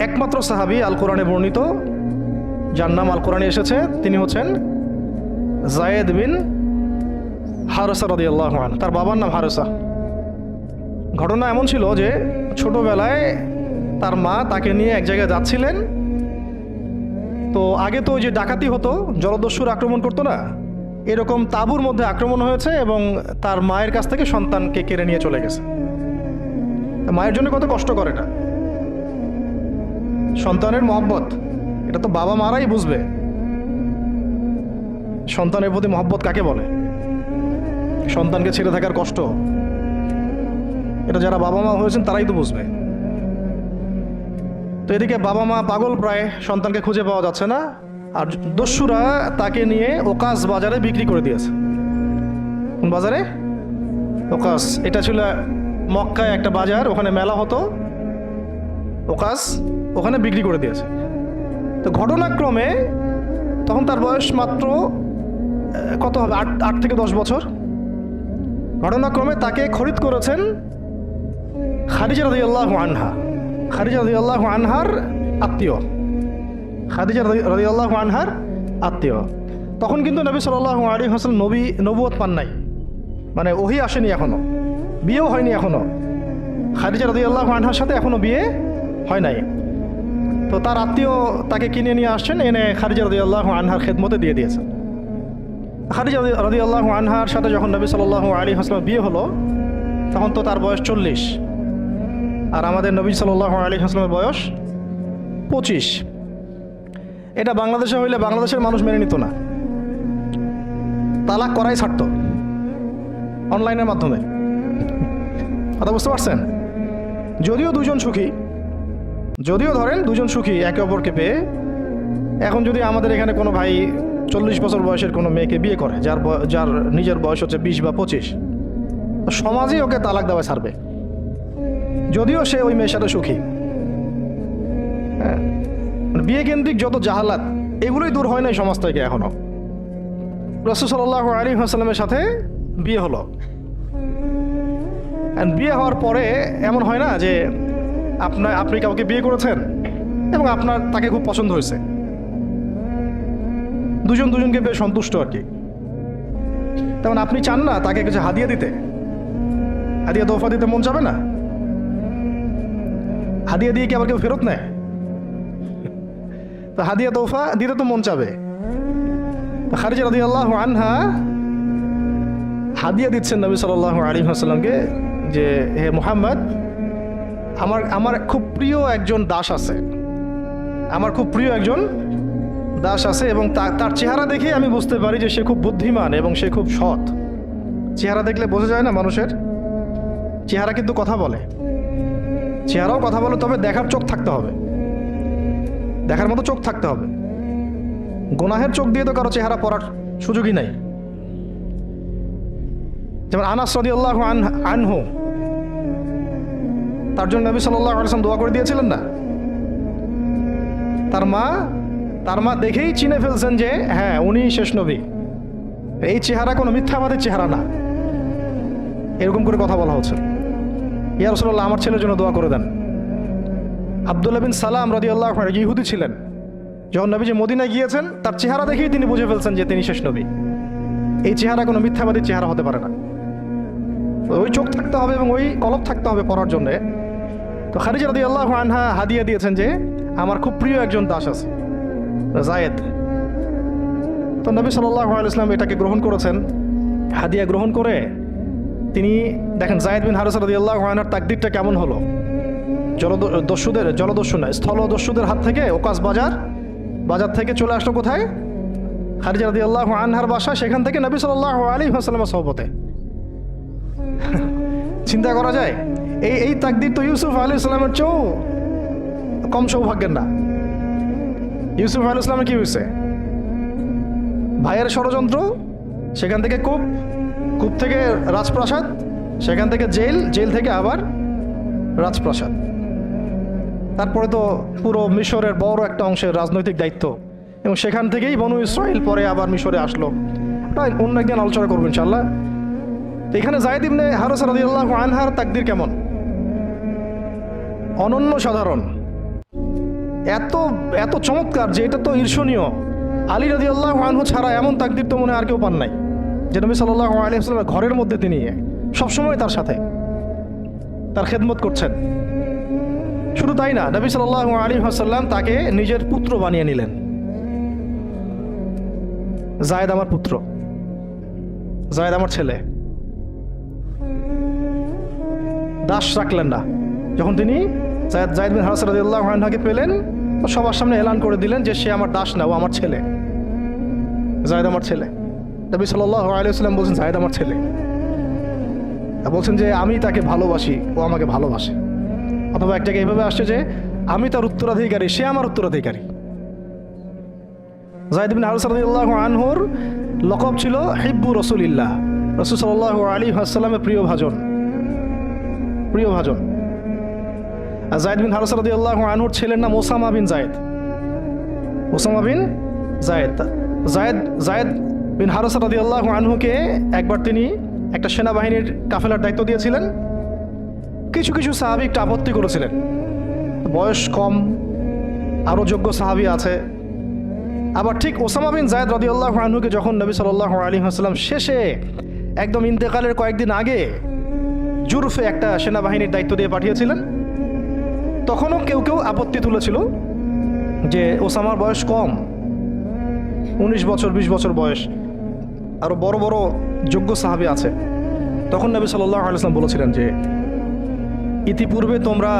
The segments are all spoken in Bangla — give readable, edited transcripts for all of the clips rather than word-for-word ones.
একমাত্র সাহাবী আল কোরআনে বর্ণিত যার নাম আল কোরআনে এসেছে তিনি হচ্ছেন যায়েদ বিন হারেসা রাদিয়াল্লাহু আনহু। তার বাবার নাম হারেসা। ঘটনা এমন ছিল যে ছোটবেলায় তার মা তাকে নিয়ে এক জায়গায় যাচ্ছিলেন। তো আগে তো ওই যে ডাকাতি হতো, জলদস্যুর আক্রমণ করতো না, এরকম তাঁবুর মধ্যে আক্রমণ হয়েছে এবং তার মায়ের কাছ থেকে সন্তানকে কেড়ে নিয়ে চলে গেছে। মায়ের জন্য কত কষ্টকর এটা, সন্তানের মহব্বত, এটা তো বাবা মারাই বুঝবে সন্তানের প্রতি মহব্বত কাকে বলে, সন্তানকে ছেড়ে থাকার কষ্ট, এটা যারা বাবা মা হয়েছেন তারাই তো বুঝবে। তো এদিকে বাবা মা পাগল প্রায়, সন্তানকে খুঁজে পাওয়া যাচ্ছে না, আর দস্যুরা তাকে নিয়ে ওকাস বাজারে বিক্রি করে দিয়েছে। কোন বাজারে? ওকাস। এটা ছিল মক্কায় একটা বাজার, ওখানে মেলা হতো, ওকাস, ওখানে বিক্রি করে দিয়েছে। তো ঘটনাক্রমে তখন তার বয়স মাত্র কত হবে, 8 থেকে 10 বছর। ঘটনাক্রমে তাকে খরিদ করেছেন খাদিজা রাদিয়াল্লাহু আনহা। খাদিজা রাদিয়াল্লাহু আনহার আত্মীয়, খাদিজা রাদিয়াল্লাহু আনহার আত্মীয়। তখন কিন্তু নবী সাল্লাল্লাহু আলাইহি ওয়াসাল্লাম নবুয়ত পান নাই, মানে ওহী আসেনি এখনো, বিয়েও হয়নি এখনো। খাদিজা রাদিয়াল্লাহু আনহার সাথে এখনো বিয়ে হয় নাই। তো তার আত্মীয় তাকে কিনে নিয়ে আসছেন, এনে খাদিজা রাদিয়াল্লাহু আনহার খেদমতে দিয়ে দিয়েছেন। খাদিজা রাদিয়াল্লাহু আনহার সাথে যখন নবী সাল্লাল্লাহু আলাইহি ওয়াসাল্লাম বিয়ে হলো, তখন তো তার বয়স 40, আর আমাদের নবী সাল্লাল্লাহু আলাইহি ওয়াসাল্লামের বয়স 25। এটা বাংলাদেশে হইলে বাংলাদেশের মানুষ মেনে নিত না, তালাক করাই ছাড়তো অনলাইনের মাধ্যমে। কথা বুঝতে পারছেন? যদিও দুজন সুখী, যদিও ধরেন দুজন সুখী একে অপরকে পেয়ে, এখন যদি আমাদের এখানে কোনো ভাই 40 বছর বয়সের কোনো মেয়েকে বিয়ে করে, যার নিজের বয়স হচ্ছে 20 বা 25, তো সমাজই ওকে তালাক দেওয়া ছাড়বে, যদিও সে ওই মেয়ের সাথে সুখী। হ্যাঁ, বিয়ে কেন্দ্রিক যত জাহালাত, এগুলোই দূর হয় নাই সমাজ থেকে এখনো। রাসূল সাল্লাল্লাহু আলাইহি ওয়াসাল্লামের সাথে বিয়ে হলো, বিয়ে হওয়ার পরে এমন হয় না যে আপনি কাউকে বিয়ে করেছেন এবং আপনার তাকে খুব পছন্দ হয়েছে, দুজনকে বেশ সন্তুষ্ট আর কি, তেমন আপনি চান না তাকে কিছু হাদিয়া দিতে, হাদিয়া তোফা দিতে মন যাবে না? হাদিয়া দিয়ে কি আবার কেউ ফেরত নেয়? তো হাদিয়া তোফা দিতে তো মন চাবে। খাদিজা রাদিয়াল্লাহু আনহা হাদিয়া দিচ্ছেন নবী সাল্লাল্লাহু আলাইহি ওয়াসাল্লামকে যে, হে মুহাম্মদ, আমার খুব প্রিয় একজন দাস আছে, আমার খুব প্রিয় একজন দাস আছে, এবং তার চেহারা দেখে আমি বুঝতে পারি যে সে খুব বুদ্ধিমান এবং সে খুব সৎ। চেহারা দেখলে বোঝা যায় না মানুষের? চেহারা কিন্তু কথা বলে, চেহারাও কথা বলে, তবে দেখার চোখ থাকতে হবে, দেখার মতো চোখ থাকতে হবে। গুনাহের চোখ দিয়ে তো কারো চেহারা পড়ার সুযোগই নাই। যেমন আনাস রাদিয়াল্লাহু আনহু, তার জন্য নবী সাল্লাল্লাহু আলাইহি ওয়াসাল্লাম দোয়া করে দিয়েছিলেন না? তার মা দেখেই চিনে ফেলছেন যে হ্যাঁ, উনি শেষ নবী, এই চেহারা কোনো মিথ্যাবাদের চেহারা না। এরকম করে কথা বলা হচ্ছে, ইয়া রাসূলুল্লাহ, আমার ছেলের জন্য দোয়া করে দেন। আব্দুল্লাহ বিন সালাম রাদিয়াল্লাহু আনহু ইহুদি ছিলেন, যখন নবীজি মদিনায় গিয়েছেন তার চেহারা দেখেই তিনি বুঝে ফেলছেন যে তিনি শেষ নবী। এই চেহারা কোনো মিথ্যাবাদী চেহারা হতে পারে না, ওই চোখ থাকতে হবে এবং ওই কলব থাকতে হবে পড়ার জন্যে। তো খাদিজা রাদিয়াল্লাহু আনহা হাদিয়া দিয়েছেন যে আমার খুব প্রিয় একজন দাস আছে, যায়েদ। তো নবী সাল্লাল্লাহু আলাইহি ওয়াসাল্লাম এটাকে গ্রহণ করেছেন, হাদিয়া গ্রহণ করে তিনি দেখেন যায়েদ বিন হারেসা রাদিয়াল্লাহু আনহুর তাকদীরটা কেমন হলো। স্থলদস্যুদের হাত থেকে ওকাস বাজার থেকে চলে আসলো কোথায়? খাদিজা রাদিয়াল্লাহু আনহার বাসা, সেখান থেকে নবী সাল্লাল্লাহু আলাইহি ওয়াসাল্লামের সোহবতে। চিন্তা করা যায়? এই তাকদীর তো ইউসুফ আলাইহিস সালামের চেয়েও কম সৌভাগ্যের না। ইউসুফ আলাইহিস সালামের কি হয়েছে? ভাইয়ের ষড়যন্ত্র, সেখান থেকে কূপ থেকে রাজপ্রাসাদ, সেখান থেকে জেল থেকে আবার রাজপ্রাসাদ, তারপরে তো পুরো মিশরের বড় একটা অংশের রাজনৈতিক দায়িত্ব, এবং সেখান থেকেই বনু ইসরাইল পরে আবার মিশরে আসলো। ওটা অন্য একদিন আলোচনা করবো ইনশাআল্লাহ। তো এখানে যায়েদ ইবনে হারেসা রাদিয়াল্লাহু আনহার তাকদীর কেমন? অনন্য সাধারণ। এত এত চমৎকার যে এটা তো ঈর্ষণীয়। আলী রাদিয়াল্লাহু আনহু ছাড়া এমন তাকদীর তো মনে আর কেউ পান নাই, যে নবী সাল্লাল্লাহু আলাইহি ওয়াসাল্লামের ঘরের মধ্যে তিনি সবসময় তার সাথে তার খেদমত করছেন। শুধু তাই না, নবী সাল্লাল্লাহু আলাইহি ওয়াসাল্লাম তাকে নিজের পুত্র বানিয়ে নিলেন। যায়েদ আমার পুত্র, যায়েদ আমার ছেলে। দাস রাখলেন না। যখন তিনি যায়েদ বিন হারেসা রাদিয়াল্লাহু আনহুকে পেলেন, তো সবার সামনে এলান করে দিলেন যে সে আমার দাস না, ও আমার ছেলে, যায়েদ আমার ছেলে। নবী সাল্লাল্লাহু আলাইহি ওয়াসাল্লাম বলছেন যায়েদ আমার ছেলে, বলছেন যে আমি তাকে ভালোবাসি, ও আমাকে ভালোবাসে। অথবা এক জায়গায় এইভাবে আসছে যে আমি তার উত্তরাধিকারী, সে আমার উত্তরাধিকারী। যায়েদ বিন হারেসা রাদিয়াল্লাহু আনহুর লকব ছিল হিব্বু রাসূলিল্লাহ, রাসূল সাল্লাল্লাহু আলাইহি ওয়াসাল্লামের প্রিয় ভাজন, প্রিয় ভাজন। আর যায়েদ বিন হারেসা রাদিয়াল্লাহু আনহুর ছেলের নাম Osama bin Zaid, Osama bin Zaid. Zaid bin Haritha রাদিয়াল্লাহু আনহুকে একবার তিনি একটা সেনাবাহিনীর কাফেলার দায়িত্ব দিয়েছিলেন। কিছু কিছু সাহাবী একটু আপত্তি করেছিলেন, বয়স কম, আরও যোগ্য সাহাবী আছে। আবার ঠিক ওসামা বিন যায়েদ রাদিয়াল্লাহু আনহুকে যখন নবী সাল্লাল্লাহু আলাইহি ওয়াসাল্লাম শেষে একদম ইন্তেকালের কয়েকদিন আগে জুরফে একটা সেনাবাহিনীর দায়িত্ব দিয়ে পাঠিয়েছিলেন, তখনও কেউ কেউ আপত্তি তুলেছিল যে ওসামার বয়স কম, 19 বছর 20 বছর বয়স, আরও বড় বড় যোগ্য সাহাবী আছে। তখন নবী সাল্লাল্লাহু আলাইহি ওয়াসাল্লাম বলেছিলেন যে ইতিপূর্বে তোমরা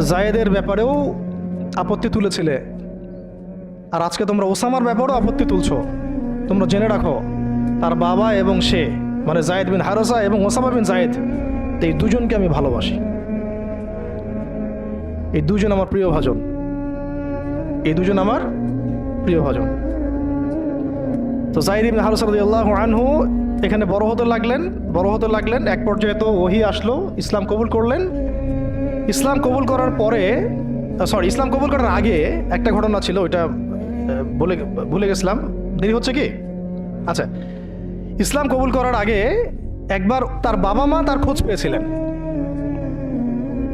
যায়েদের ব্যাপারেও আপত্তি তুলেছিলে, আর আজকে তোমরা ওসামার ব্যাপারেও আপত্তি তুলছো। তোমরা জেনে রাখো, তার বাবা এবং সে, মানে যায়েদ বিন হারেসা এবং ওসামা বিন যায়েদ, এই দুজনকে আমি ভালোবাসি। এই দুজন আমার প্রিয় ভাজন, এই দুজন আমার প্রিয় ভাজন। তো যায়েদ বিন হারেসা রাদিয়াল্লাহু আনহু এখানে বড় হতে লাগলেন। এক পর্যায়ে তো ওহী আসলো, ইসলাম কবুল করলেন। ইসলাম কবুল করার পরে, ইসলাম কবুল করার আগে একটা ঘটনা ছিল, ওইটা ভুলে গেছিলাম, দেরি হচ্ছে কি? আচ্ছা, ইসলাম কবুল করার আগে একবার তার বাবা মা তার খোঁজ পেয়েছিলেন।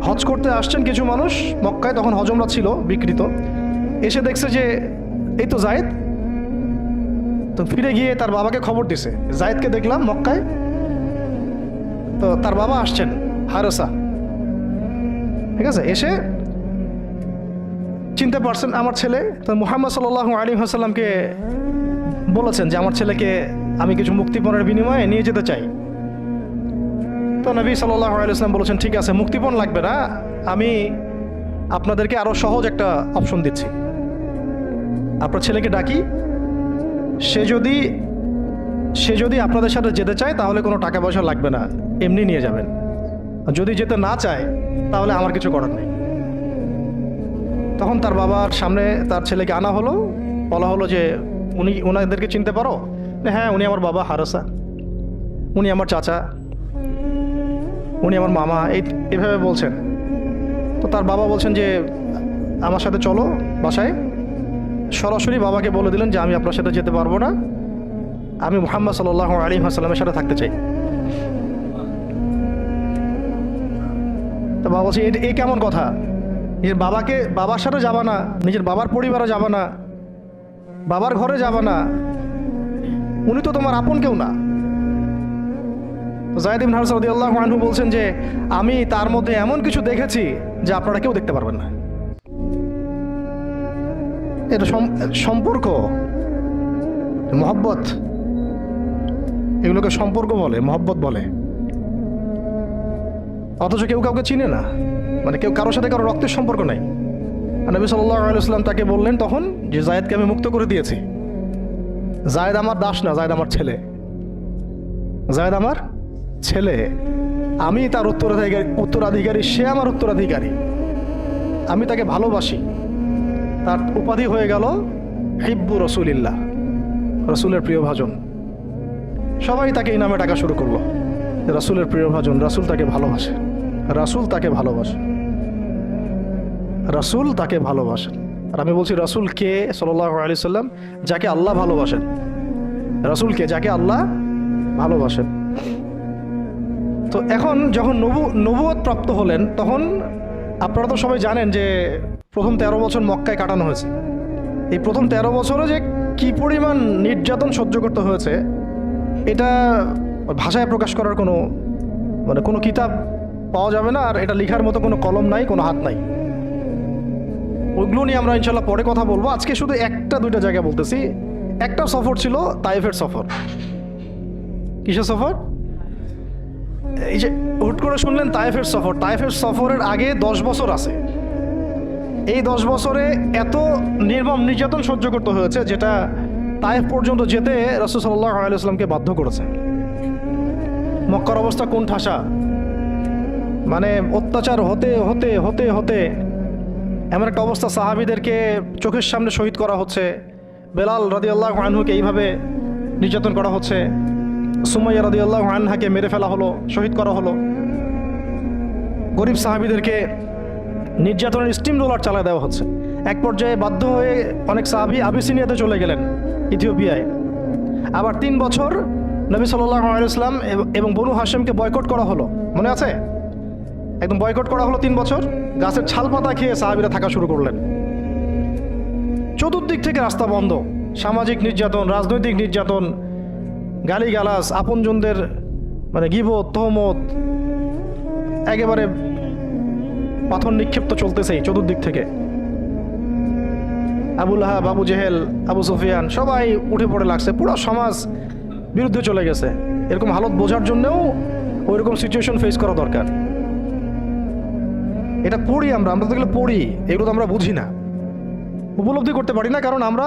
হজ করতে আসছেন কিছু মানুষ মক্কায়, তখন হজমরা ছিল বিকৃত, এসে দেখছে যে এই তো যায়েদ। তো ফিরে গিয়ে তার বাবাকে খবর দিছে, যায়েদকে দেখলাম মক্কায়। তো তার বাবা আসছেন হারেসা, ঠিক আছে, এসে চিনতে পারছেন আমার ছেলে। তো মুহাম্মদ সাল্লাল্লাহু আলাইহি ওয়াসাল্লামকে বলেছেন যে আমার ছেলেকে আমি কিছু মুক্তিপণের বিনিময়ে নিয়ে যেতে চাই। তো নবী সাল্লাল্লাহু আলাইহি ওয়াসাল্লাম বলেছেন ঠিক আছে, মুক্তিপণ লাগবে না, আমি আপনাদেরকে আরও সহজ একটা অপশন দিচ্ছি। আপনার ছেলেকে ডাকি, সে যদি আপনাদের সাথে যেতে চায় তাহলে কোনো টাকা পয়সা লাগবে না, এমনি নিয়ে যাবেন। যদি যেতে না চায় তাহলে আমার কিছু করার নেই। তখন তার বাবার সামনে তার ছেলেকে আনা হলো, বলা হলো যে ওনাদেরকে চিনতে পারো? হ্যাঁ, উনি আমার বাবা হারেসা, উনি আমার চাচা, উনি আমার মামা, এইভাবে বলছেন। তো তার বাবা বলছেন যে আমার সাথে চলো বাসায়। সরাসরি বাবাকে বলে দিলেন যে আমি আপনার সাথে যেতে পারবো না, আমি মুহাম্মদ সাল্লাল্লাহু আলাইহি ওয়াসাল্লামের সাথে থাকতে চাই। তো বাবা বলছে এই কেমন কথা? নিজের বাবার সাথে যাবা না, নিজের বাবার পরিবারে যাবা না, বাবার ঘরে যাবা না, উনি তো তোমার আপন কেউ না। যায়েদ বিন হারেসা রাদিয়াল্লাহু আনহু বলছেন যে আমি তার মধ্যে এমন কিছু দেখেছি যে আপনারা কেউ দেখতে পারবেন না। এটা সম্পর্ক, মহব্বত, এগুলোকে সম্পর্ক বলে, মহব্বত বলে। অথচ কেউ কাউকে চিনে না, মানে কেউ কারোর সাথে কারো রক্তের সম্পর্ক নাই। আর নবী সাল্লাল্লাহু আলাইহি ওয়াসাল্লাম তাকে বললেন তখন যে যায়েদকে আমি মুক্ত করে দিয়েছি। যায়েদ আমার দাস না, যায়েদ আমার ছেলে, যায়েদ আমার ছেলে, আমি তার উত্তরাধিকারী, সে আমার উত্তরাধিকারী, আমি তাকে ভালোবাসি। তার উপাধি হয়ে গেল হিব্বু রাসূলিল্লাহ, রাসূলের প্রিয় ভাজন। সবাই তাকে এই নামে ডাকা শুরু করলো, রাসূলের প্রিয় ভাজন, রাসূল তাকে ভালোবাসে, রাসূল তাকে ভালোবাসে, রাসূল তাকে ভালোবাসেন। আর আমি বলছি রাসূল কে? সাল্লাল্লাহু আলাইহি সাল্লাম, যাকে আল্লাহ ভালোবাসেন। রাসূল কে? যাকে আল্লাহ ভালোবাসেন। তো এখন যখন নবুয়ত প্রাপ্ত হলেন, তখন আপনারা তো সবাই জানেন যে প্রথম 13 বছর মক্কায় কাটানো হয়েছে। এই প্রথম 13 বছরে যে কি পরিমাণ নির্যাতন সহ্য করতে হয়েছে, এটা ভাষায় প্রকাশ করার কোনো কিতাব পাওয়া যাবে না, আর এটা লেখার মতো কোনো কলম নাই, কোনো হাত নাই। ওইগুলো নিয়ে আমরা ইনশাল্লাহ পরে কথা বলবো। আজকে শুধু একটা দুইটা জায়গা বলতেছি। একটা সফর ছিল তায়েফের সফর। কিসের সফর? এই যে হুট করে শুনলেন তায়েফের সফর। তায়েফের সফরের আগে 10 বছর আছে। এই 10 বছরে এত নির্মম নির্যাতন সহ্য করতে হয়েছে, যেটা তায়েফ পর্যন্ত যেতে রাসূল সাল্লাল্লাহু আলাইহি ওয়াসাল্লামকে বাধ্য করেছে। মক্কার অবস্থা কোন ঠাসা, মানে অত্যাচার হতে হতে হতে হতে এমন একটা অবস্থা, সাহাবীদেরকে চোখের সামনে শহীদ করা হচ্ছে। বেলাল রাদিয়াল্লাহু আনহুকে এইভাবে নির্যাতন করা হচ্ছে। সুমাইয়া রাদিয়াল্লাহু আনহাকে মেরে ফেলা হলো, শহীদ করা হলো। গরিব সাহাবীদেরকে নির্যাতনের স্টিম রোলার চালায় দেওয়া হচ্ছে। এক পর্যায়ে বাধ্য হয়ে অনেক সাহাবী আবিসিনিয়াতে চলে গেলেন, ইথিওপিয়ায়। আবার 3 বছর নবী সাল্লাল্লাহু আলাইহি ওয়াসাল্লাম এবং বনু হাশেমকে বয়কট করা হলো, মনে আছে? একদম বয়কট করা হলো 3 বছর। গাছের ছাল পাতা খেয়ে সাহাবীরা থাকা শুরু করলেন। চতুর্দিক থেকে রাস্তা বন্ধ, সামাজিক নির্যাতন, রাজনৈতিক নির্যাতন, গালিগালাজ, আপনজনদের গীবত, তহমত, একেবারে পাথর নিক্ষিপ্ত চলতেছেই চতুর্দিক থেকে। আবু লাহাব, আবু জেহেল, আবু সুফিয়ান সবাই উঠে পড়ে লাগছে। পুরো সমাজ বিরুদ্ধে চলে গেছে। এরকম হালত বোঝার জন্যও ওইরকম সিচুয়েশন ফেস করা দরকার। এটা পড়ি আমরা তো এগুলো পড়ি, এগুলো তো আমরা বুঝি না, উপলব্ধি করতে পারি না, কারণ আমরা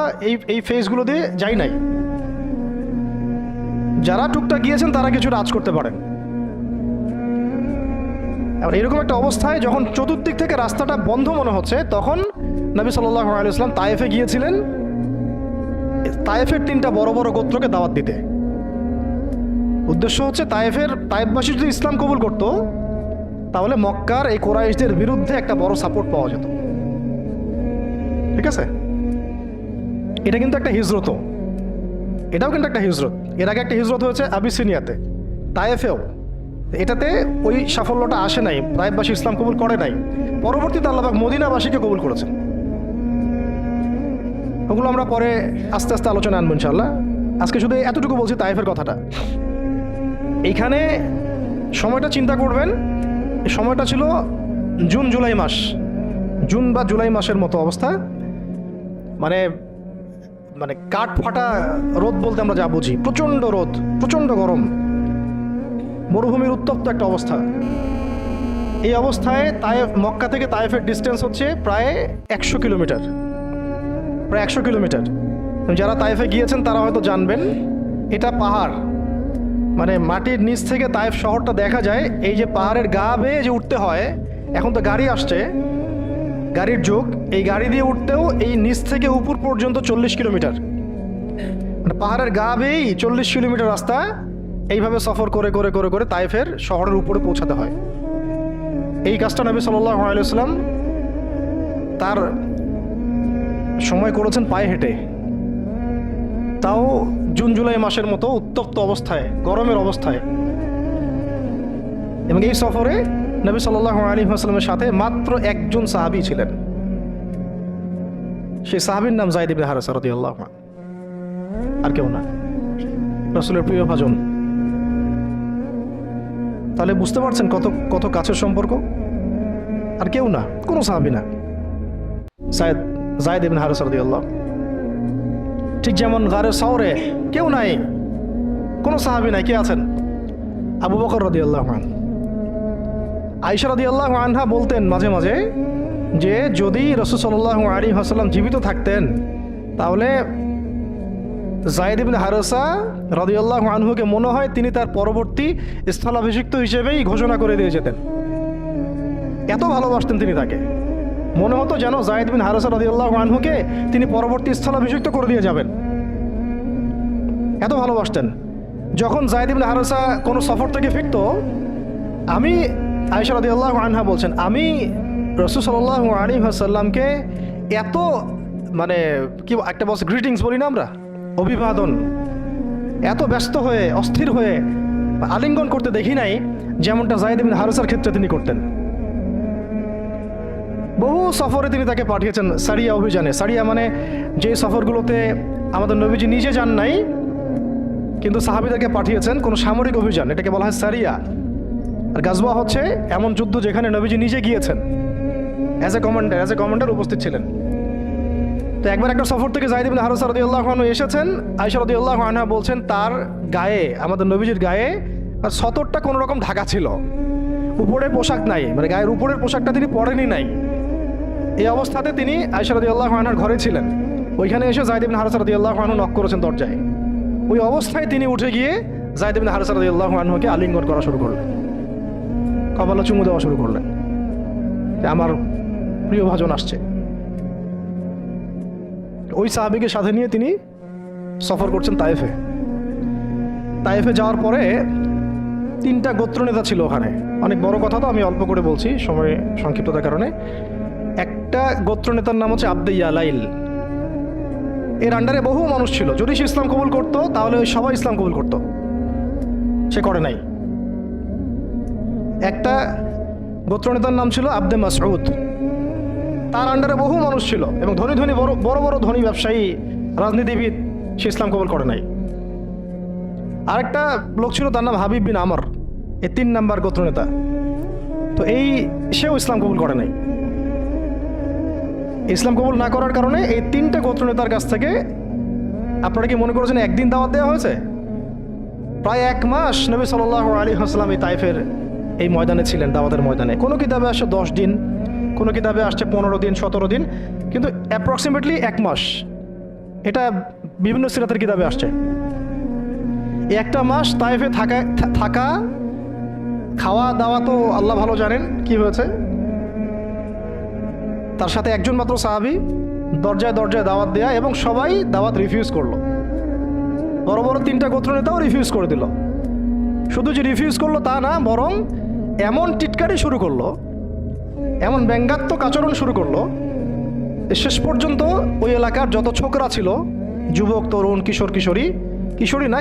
এই ফেজগুলো দিয়ে যাই নাই। যারা টুকটাক গিয়েছেন তারা কিছুটা আঁচ করতে পারেন। আর এরকম একটা অবস্থায় যখন চতুর্দিক থেকে রাস্তাটা বন্ধ মনে হচ্ছে, তখন নবী সাল্লাল্লাহু আলাইহি ওয়াসাল্লাম তায়েফে গিয়েছিলেন, তায়েফের 3টা বড় বড় গোত্রকে দাওয়াত দিতে। উদ্দেশ্য হচ্ছে তায়েফবাসী যদি ইসলাম কবুল করত, তাহলে মক্কার এই কুরাইশদের বিরুদ্ধে একটা বড় সাপোর্ট পাওয়া যেত। ঠিক আছে? এটা কিন্তু একটা হিজরতও, এটাও কিন্তু একটা হিজরত। এর আগে একটা হিজরত হয়েছে আবিসিনিয়াতে, তায়েফেও। এটাতে ওই সাফল্যটা আসে নাই, তায়েফবাসী ইসলাম কবুল করে নাই। পরবর্তীতে আল্লাহ পাক মদিনাবাসীকে কবুল করেছেন। ওগুলো আমরা পরে আস্তে আস্তে আলোচনা আনবো ইনশাআল্লাহ। আজকে শুধু এতটুকু বলছি তায়েফের কথাটা। এইখানে সময়টা চিন্তা করবেন, এই সময়টা ছিল জুন জুলাই মাস, জুন বা জুলাই মাসের মতো অবস্থা। মানে কাঠ ফাটা রোদ বলতে আমরা যা বুঝি, প্রচণ্ড রোদ, প্রচণ্ড গরম, মরুভূমির উত্তপ্ত একটা অবস্থা। এই অবস্থায় মক্কা থেকে তায়েফের ডিস্টেন্স হচ্ছে প্রায় 100 কিলোমিটার, প্রায় 100 কিলোমিটার। যারা তায়েফে গিয়েছেন তারা হয়তো জানবেন, এটা পাহাড়, মাটির নিচ থেকে তায়েফ শহরটা দেখা যায়। এই যে পাহাড়ের গা বেয়ে যে উঠতে হয়, এখন তো গাড়ি আসছে, গাড়ির যুগ, এই গাড়ি দিয়ে উঠতেও এই নিচ থেকে উপর পর্যন্ত 40 কিলোমিটার। পাহাড়ের গা বেয়েই 40 কিলোমিটার রাস্তা এইভাবে সফর করে করে করে করে তায়েফের শহরের উপরে পৌঁছাতে হয়। এই কাজটা নবী সাল্লাল্লাহু আলাইহি ওয়াসাল্লাম তার সময় করেছেন পায়ে হেঁটে, তাও জুন জুলাই মাসের মতো উত্তপ্ত অবস্থায়, গরমের অবস্থায়। এবং এই সফরে নবী সাল্লাল্লাহু আলাইহি ওয়াসাল্লামের সাথে মাত্র একজন সাহাবী ছিলেন। সেই সাহাবীর নাম যায়েদ ইবনে হারেসা রাদিয়াল্লাহু আনহু, আর কেউ না, রাসূলের প্রিয় ভাজন। তাহলে বুঝতে পারছেন কত কাছের সম্পর্ক। আর কেউ না, কোনো সাহাবী না, যায়েদ ইবনে হারেসা রাদিয়াল্লাহু। ঠিক যেমন গারে সাওরে কেউ নাই, কোনো সাহাবী নাই। কে আছেন? আবু বকর রাদিয়াল্লাহু আনহু। আয়েশা রাদিয়াল্লাহু আনহা বলতেন মাঝে মাঝে যে যদি রাসূল সাল্লাল্লাহু আলাইহি ওয়াসাল্লাম জীবিত থাকতেন, তাহলে যায়েদ ইবনে হারেসা রাদিয়াল্লাহু আনহুকে মনে হয় তিনি তার পরবর্তী স্থলাভিষিক্ত হিসেবেই ঘোষণা করে দিয়ে যেতেন। এত ভালোবাসতেন তিনি তাকে, মনে হতো যেন যায়েদ ইবনে হারেসা রাদিয়াল্লাহু আনহুকে তিনি পরবর্তী স্থলাভিষিক্ত করে দিয়ে যাবেন, এত ভালোবাসতেন। যখন যায়েদ ইবনে হারেসা কোনো সফর থেকে ফিরত, আমি, আয়েশা রাদিয়াল্লাহু আনহা বলছেন, আমি রাসূল সাল্লাল্লাহু আলাইহি ওয়াসাল্লামকে এত কি একটা বলছে গ্রিটিংস বলি না আমরা, অভিবাদন, এত ব্যস্ত হয়ে অস্থির হয়ে আলিঙ্গন করতে দেখি নাই যেমনটা যায়েদ ইবনে হারেসার ক্ষেত্রে তিনি করতেন। বহু সফরে তিনি তাকে পাঠিয়েছেন, সারিয়া অভিযানে। সারিয়া মানে যে সফরগুলোতে আমাদের নবীজি নিজে যান নাই, কিন্তু সাহাবীদেরকে পাঠিয়েছেন কোনো সামরিক অভিযান, এটাকে বলা হয় সারিয়া। আর গাজওয়া হচ্ছে এমন যুদ্ধ যেখানে নবীজি নিজে গিয়েছেন, অ্যাজ এ কমান্ডার উপস্থিত ছিলেন। তো একবার একটা সফর থেকে যায়েদ ইবনে হারেসা রাদিয়াল্লাহু আনহু এসেছেন। আয়েশা রাদিয়াল্লাহু আনহা বলছেন তার গায়ে, আমাদের নবীজির গায়ে সতরটা কোনো রকম ঢাকা ছিল, উপরের পোশাক নাই, মানে গায়ের উপরের পোশাকটা তিনি পরেনি নাই। এই অবস্থাতে তিনি আয়েশা রাদিয়াল্লাহু আনহার ঘরে ছিলেন। ওইখানে এসে যায়েদ ইবনে হারেসা রাদিয়াল্লাহু আনহু নক করেছেন দরজায়। ওই অবস্থায় তিনি উঠে গিয়ে যায়েদ ইবনে হারেসা রাদিয়াল্লাহু আনহুকে আলিঙ্গন করা শুরু করলেন, কপালে চুমু দেওয়া শুরু করলেন যে আমার প্রিয় ভাজন আসছে। ওই সাহাবীকে সাথে নিয়ে তিনি সফর করছেন তায়েফে। তায়েফে যাওয়ার পরে 3টা গোত্রনেতা ছিল ওখানে। অনেক বড় কথা, তো আমি অল্প করে বলছি সময় সংক্ষিপ্ততার কারণে। একটা গোত্রনেতার নাম হচ্ছে আব্দে ইয়ালাইল। এর আন্ডারে বহু মানুষ ছিল। যদি সে ইসলাম কবুল করতো তাহলে ওই সবাই ইসলাম কবুল করত, সে করে নাই। একটা গোত্রনেতার নাম ছিল আব্দে মাসউদ। তার আন্ডারে বহু মানুষ ছিল এবং ধনী ধনী বড় বড় ধনী ব্যবসায়ী, রাজনীতিবিদ, সে ইসলাম কবুল করে নাই। আরেকটা লোক ছিল, তার নাম হাবিব বিন আমর, এই 3 নাম্বার গোত্রনেতা। তো সেও ইসলাম কবুল করে নাই। ইসলাম কবুল না করার কারণে এই 3টা গোত্রনেতার কাছ থেকে, আপনারা কি মনে করেছেন একদিন দাওয়াত দেওয়া হয়েছে? প্রায় 1 মাস নবী সাল্লাল্লাহু আলাইহি ওয়াসাল্লাম এই তায়েফের এই ময়দানে ছিলেন, দাওয়াতের ময়দানে। কোনো কিতাবে আসছে 10 দিন, কোনো কিতাবে আসছে 15 দিন, 17 দিন, কিন্তু অ্যাপ্রক্সিমেটলি 1 মাস। এটা বিভিন্ন সিরাতের কিতাবে আসছে। এই 1টা মাস তায়েফে থাকা, খাওয়া দাওয়া তো আল্লাহ ভালো জানেন কি হয়েছে। তার সাথে একজন মাত্র সাহাবী, দরজায় দরজায় দাওয়াত দেয়া, এবং সবাই দাওয়াত রিফিউজ করলো। বড় বড় 3টা গোত্রনেতাও রিফিউজ করে দিল। শুধু যে রিফিউজ করলো তা না, বরং এমন টিটকারি শুরু করলো, এমন ব্যঙ্গাত্মক আচরণ শুরু করলো, শেষ পর্যন্ত ওই এলাকার যত ছোকরা ছিল, যুবক, তরুণ,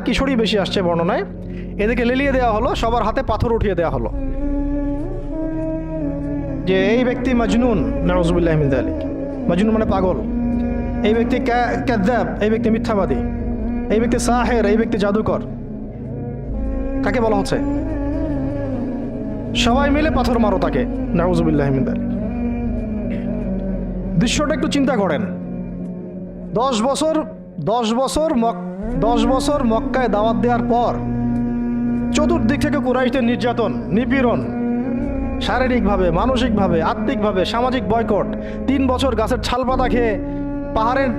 কিশোরী বেশি আসছে বর্ণনায়, এদেরকে লেলিয়ে দেওয়া হলো, সবার হাতে পাথর উঠিয়ে দেওয়া হলো যে এই ব্যক্তি মাজনুন, নাউযুবিল্লাহি মিন যালিক। মাজনুন মানে পাগল, এই ব্যক্তি কাযযাব, এই ব্যক্তি মিথ্যাবাদী, এই ব্যক্তি সাহের, এই ব্যক্তি জাদুকর। কাকে বলা হচ্ছে? সবাই মিলে পাথর মারো তাকে, নাউযুবিল্লাহি মিন যালিক। দৃশ্যটা একটু চিন্তা করেন। 10 বছর মক্কায় দাওয়াত দেওয়ার পর চতুর্দিক থেকে কুরাইশদের নির্যাতন, নিপীড়ন, শারীরিকভাবে, মানসিকভাবে, আত্মিকভাবে, সামাজিক বয়কট, 3 বছর গাছের ছাল পাতা খেয়ে পাহাড়ের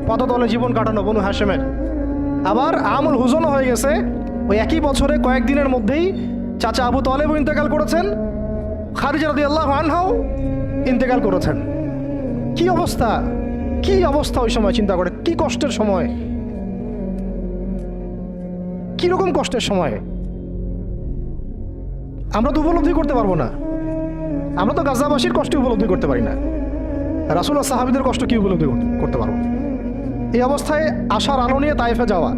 পদতলে জীবন কাটানো বনু হাশেমের। আবার আমুল হুজনও হয়ে গেছে। ওই একই বছরে কয়েকদিনের মধ্যেই চাচা আবু তালেবও ইন্তেকাল করেছেন, খাদিজা রাদিয়াল্লাহু আনহাও ইন্তেকাল করেছেন। কি অবস্থা, কি অবস্থা ওই সময় চিন্তা করে, কি কষ্টের সময়, কিরকম কষ্টের সময় আমরা তো উপলব্ধি করতে পারবো না। আমরা তো গাজাবাসীর কষ্ট উপলব্ধি করতে পারি না, রাসূলুল্লাহ সাহাবীদের কষ্ট কি উপলব্ধি করতে পারবো? এই অবস্থায় আশার আলো নিয়ে তায়েফে যাওয়া,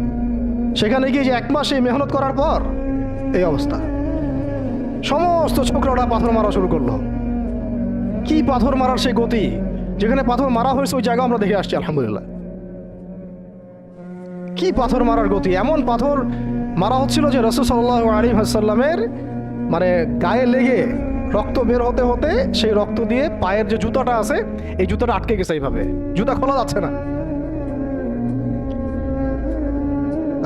সেখানে গিয়ে যে 1 মাস এই মেহনত করার পর এই অবস্থা, সমস্ত ছোকরারা পাথর মারা শুরু করলো। কি পাথর মারার সেই গতি, যেখানে পাথর মারা হয়েছে ওই জায়গা আমরা দেখে আসছি আলহামদুলিল্লাহ। কি পাথর মারার গতি, এমন পাথর মারা হচ্ছিল যে রাসূল সাল্লাল্লাহু আলাইহি ওয়াসাল্লামের মানে গায়ে লেগে রক্ত বের হতে হতে সেই রক্ত দিয়ে পায়ের যে জুতাটা আছে এই জুতাটা আটকে গেছে, এইভাবে জুতা খোলা যাচ্ছে না।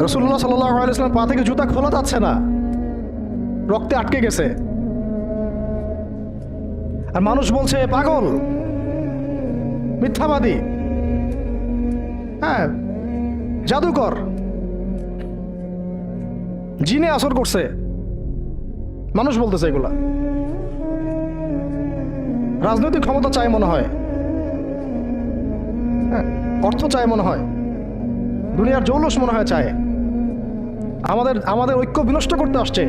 রাসূলুল্লাহ সাল্লাল্লাহু আলাইহি ওয়াসাল্লাম পা থেকে জুতা খোলা যাচ্ছে না, রক্তে আটকে গেছে। আর মানুষ বলছে পাগল, মিথ্যাবাদী, হ্যাঁ জাদুকর, জিনে আসর করছে, মানুষ বলতেছে এগুলা। রাজনৈতিক ক্ষমতা চায় মনে হয়, হ্যাঁ অর্থ চায় মনে হয়, দুনিয়ার জৌলুস মনে হয় চায়, আমাদের ঐক্য বিনষ্ট করতে আসছে।